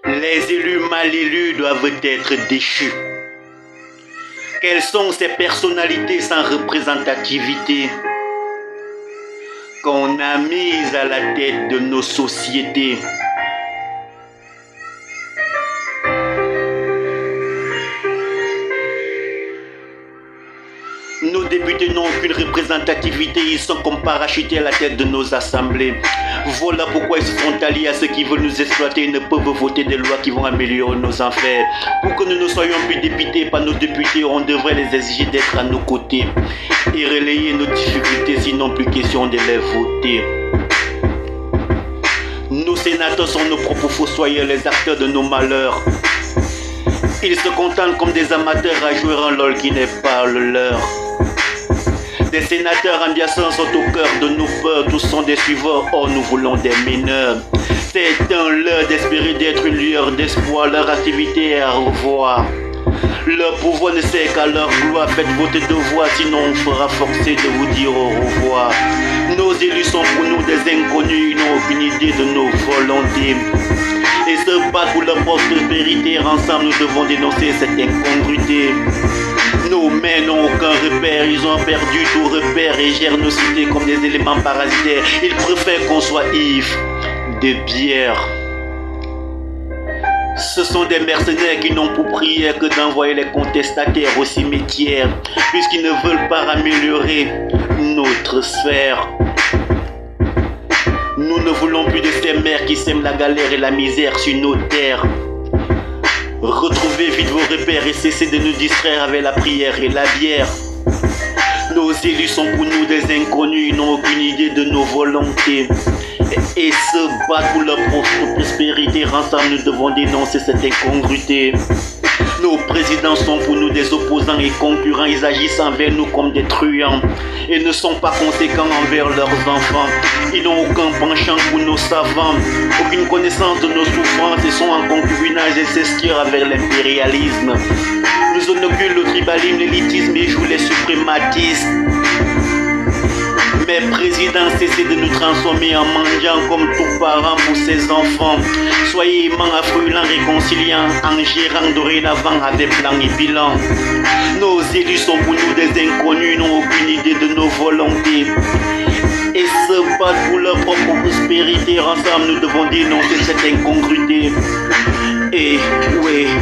Les élus mal élus doivent être déchus. Quelles sont ces personnalités sans représentativité qu'on a mises à la tête de nos sociétés? Nos députés n'ont aucune représentativité, ils sont comme parachutés à la tête de nos assemblées. Voilà pourquoi ils se sont alliés à ceux qui veulent nous exploiter et ne peuvent voter des lois qui vont améliorer nos enfers. Pour que nous ne soyons plus dépités par nos députés, on devrait les exiger d'être à nos côtés et relayer nos difficultés, sinon plus question de les voter. Nos sénateurs sont nos propres fossoyeurs, les acteurs de nos malheurs. Ils se contentent comme des amateurs à jouer un rôle qui n'est pas le leur. Des sénateurs ambiassants sont au cœur de nos peurs, tous sont des suiveurs, or nous voulons des mineurs. C'est un leurre d'espérer d'être une lueur d'espoir, leur activité est à revoir. Leur pouvoir ne sert qu'à leur gloire, faites votre devoir, sinon on fera forcer de vous dire au revoir. Nos élus sont pour nous des inconnus, ils n'ont aucune idée de nos volontés. Et se battre pour leur prospérité, ensemble nous devons dénoncer cette incongruité. Nos mains n'ont aucun repère, ils ont perdu tout repère et gèrent nos cités comme des éléments parasitaires. Ils préfèrent qu'on soit ivre de bière. Ce sont des mercenaires qui n'ont pour prière que d'envoyer les contestataires au cimetière, puisqu'ils ne veulent pas améliorer notre sphère. Nous ne voulons plus de ces mères qui sèment la galère et la misère sur nos terres. Retrouvez vite vos repères et cessez de nous distraire avec la prière et la bière. Nos élus sont pour nous des inconnus, ils n'ont aucune idée de nos volontés. Et se battre pour leur propre prospérité, ensemble nous devons dénoncer cette incongruité. Nos présidents sont pour nous des opposants et concurrents, ils agissent envers nous comme des truands et ne sont pas conséquents envers leurs enfants. Ils n'ont aucun penchant pour nos savants, aucune connaissance de nos souffrances et sont en concubinage incestueux avec l'impérialisme. Nous inaugurent le tribalisme, l'élitisme et jouent les suprématistes. Mais président, cessez de nous transformer en mendiants comme tout parent pour ses enfants. Soyez aimants, affluents, réconciliants, en gérant dorénavant avec plan et bilan. Nos élus sont pour nous des inconnus, n'ont aucune idée de nos volontés. Et se battent pour leur propre prospérité. Ensemble, nous devons dénoncer cette incongruité. Et ouais.